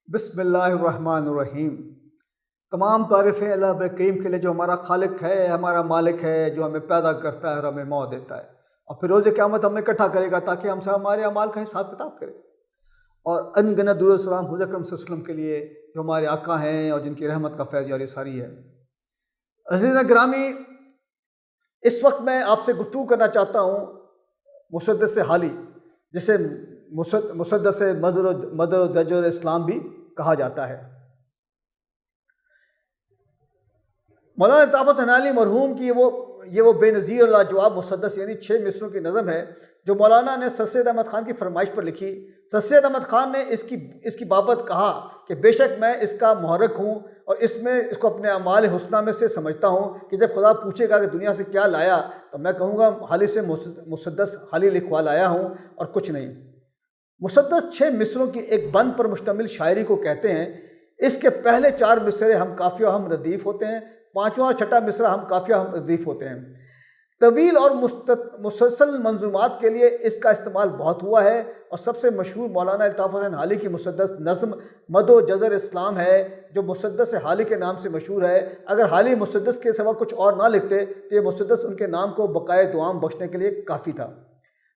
بسم اللہ الرحمن الرحیم۔ تمام تعریفیں اللہ رب کریم کے لیے جو ہمارا خالق ہے، ہمارا مالک ہے، جو ہمیں پیدا کرتا ہے اور ہمیں موت دیتا ہے، اور پھر روز قیامت ہمیں اکٹھا کرے گا تاکہ ہم سے ہمارے اعمال کا حساب کتاب کرے۔ اور ان گنت درود و سلام حضور اکرم صلی اللہ علیہ وسلم کے لیے جو ہمارے آقا ہیں اور جن کی رحمت کا فیض جاری ساری ہے۔ عزیز گرامی، اس وقت میں آپ سے گفتگو کرنا چاہتا ہوں مسدس حالی، جسے مسدس مدر و دجر اسلام بھی کہا جاتا ہے۔ مولانا الطاف حسین حالی مرحوم کی یہ وہ بے نظیر اور لاجواب مسدس یعنی 6 مصروں کی نظم ہے جو مولانا نے سر سید احمد خان کی فرمائش پر لکھی۔ سر سید احمد خان نے اس کی بابت کہا کہ بے شک میں اس کا محرک ہوں اور اس کو اپنے اعمال حسنہ میں سے سمجھتا ہوں کہ جب خدا پوچھے گا کہ دنیا سے کیا لایا تو میں کہوں گا حالی سے مسدس حالی لکھوا لایا ہوں اور کچھ نہیں۔ مسدس 6 مصروں کی ایک بند پر مشتمل شاعری کو کہتے ہیں۔ اس کے پہلے 4 مصرے ہم قافیہ ہم ردیف ہوتے ہیں، 5واں اور 6واں مصرع ہم قافیہ ہم ردیف ہوتے ہیں۔ طویل اور مسلسل منظومات کے لیے اس کا استعمال بہت ہوا ہے، اور سب سے مشہور مولانا الطاف حسین حالی کی مسدس نظم مد و جزر اسلام ہے جو مسدس حالی کے نام سے مشہور ہے۔ اگر حالی مسدس کے سوا کچھ اور نہ لکھتے تو یہ مسدس ان کے نام کو بقائے دوام بخشنے کے لیے کافی تھا۔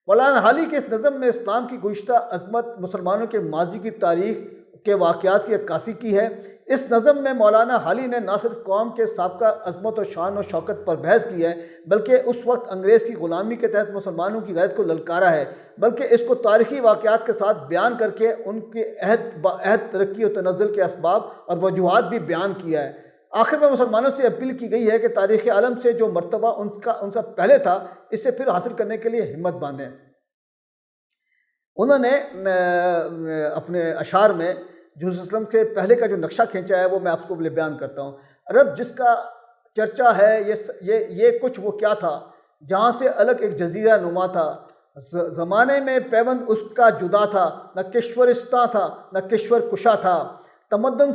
مولانا حالی کے اس نظم میں اسلام کی گزشتہ عظمت، مسلمانوں کے ماضی کی تاریخ کے واقعات کی عکاسی کی ہے۔ اس نظم میں مولانا حالی نے نہ صرف قوم کے سابقہ عظمت و شان و شوکت پر بحث کی ہے بلکہ اس وقت انگریز کی غلامی کے تحت مسلمانوں کی غیرت کو للکارا ہے، بلکہ اس کو تاریخی واقعات کے ساتھ بیان کر کے ان کے عہد ترقی و تنزل کے اسباب اور وجوہات بھی بیان کیا ہے۔ آخر میں مسلمانوں سے اپیل کی گئی ہے کہ تاریخ عالم سے جو مرتبہ ان کا پہلے تھا اسے پھر حاصل کرنے کے لیے ہمت باندھیں۔ انہوں نے اپنے اشعار میں جو اسلم سے پہلے کا جو نقشہ کھینچا ہے وہ میں آپ کو بیان کرتا ہوں۔ عرب جس کا چرچا ہے یہ کچھ وہ کیا تھا جہاں سے الگ ایک جزیرہ نما تھا، زمانے میں پیوند اس کا جدا تھا، نہ کشورستاں تھا نہ کشور کشا تھا، تمدن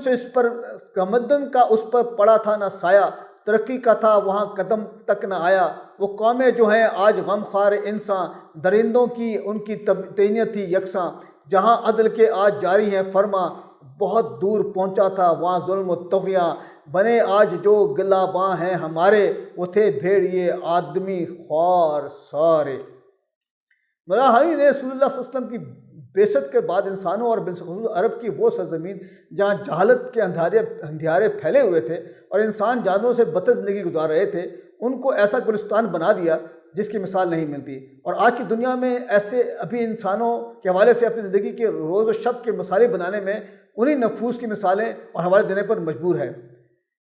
کا اس پر پڑا تھا نہ سایہ، ترقی کا تھا وہاں قدم تک نہ آیا۔ وہ قومیں جو ہیں آج غم خوار انسان، درندوں کی ان کی تینیت تھی یکساں، جہاں عدل کے آج جاری ہیں فرما، بہت دور پہنچا تھا وہاں ظلم و طغیاں، بنے آج جو گلہ باں ہیں ہمارے، وہ تھے بھیڑیے آدمی خوار سارے۔ مولانا حالی نے رسول اللہ صلی اللہ علیہ وسلم کی بعثت کے بعد انسانوں اور بالخصوص عرب کی وہ سرزمین جہاں جہالت کے اندھیارے پھیلے ہوئے تھے اور انسان جانوروں سے بدتر زندگی گزار رہے تھے، ان کو ایسا گلستان بنا دیا جس کی مثال نہیں ملتی، اور آج کی دنیا میں ایسے ابھی انسانوں کے حوالے سے اپنی زندگی کے روز و شب کے مثالیں بنانے میں انہی نفوس کی مثالیں اور حوالے دینے پر مجبور ہے۔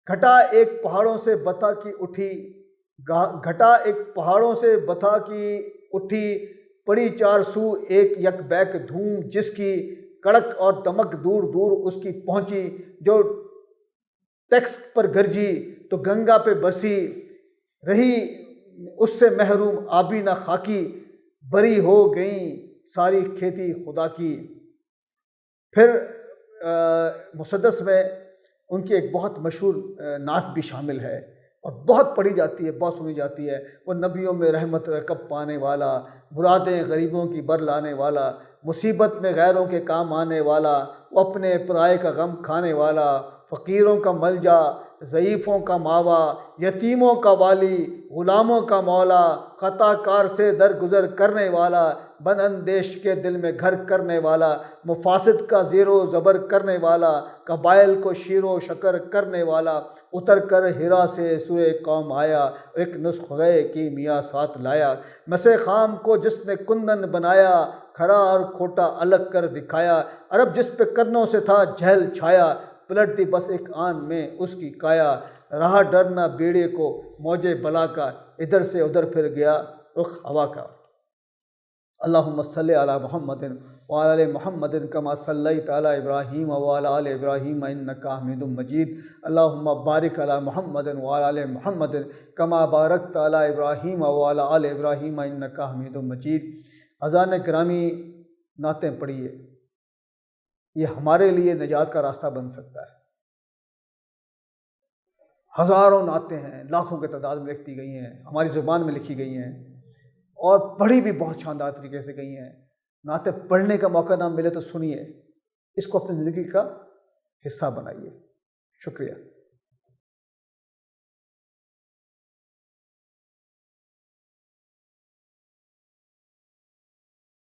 گھٹا ایک پہاڑوں سے بتا کی اٹھی، پڑی 4 سو ایک یک بیک دھوم، جس کی کڑک اور دمک دور دور اس کی پہنچی، جو ٹیکس پر گرجی تو گنگا پہ برسی، رہی اس سے محروم آبی نہ خاکی، بری ہو گئیں ساری کھیتی خدا کی۔ پھر مسدس میں ان کی ایک بہت مشہور نعت بھی شامل ہے اور بہت پڑھی جاتی ہے، بہت سنی جاتی ہے۔ وہ نبیوں میں رحمت رکب پانے والا، مرادیں غریبوں کی بر لانے والا، مصیبت میں غیروں کے کام آنے والا، وہ اپنے پرائے کا غم کھانے والا، فقیروں کا ملجا، ضعیفوں کا ماوا، یتیموں کا والی، غلاموں کا مولا، خطا کار سے درگزر کرنے والا، بد اندیش کے دل میں گھر کرنے والا، مفاسد کا زیر و زبر کرنے والا، قبائل کو شیر و شکر کرنے والا، اتر کر ہرا سے سورہ قوم آیا، ایک نسخہ کیمیا ساتھ لایا، مسے خام کو جس نے کندن بنایا، کھرا اور کھوٹا الگ کر دکھایا، عرب جس پہ کرنوں سے تھا جہل چھایا، پلٹ دی بس ایک آن میں اس کی کایا، رہا ڈرنا بیڑے کو موجے بلا کا، ادھر سے ادھر پھر گیا رخ ہوا کا۔ اللہم صلی علی محمد وعلی آل محمد کما صلیت علی ابراہیم وعلی آل ابراہیم انک حمید مجید۔ اللہم بارک علی محمد وعلی آل محمد کما بارکت علی ابراہیم وعلی آل ابراہیم انک حمید مجید۔ حضرات گرامی، نعتیں پڑھیے، یہ ہمارے لیے نجات کا راستہ بن سکتا ہے۔ ہزاروں نعتیں ہیں، لاکھوں کے تعداد میں لکھی گئی ہیں، ہماری زبان میں لکھی گئی ہیں اور پڑھی بھی بہت شاندار طریقے سے گئی ہیں۔ نعتیں پڑھنے کا موقع نہ ملے تو سنیے، اس کو اپنی زندگی کا حصہ بنائیے. شکریہ.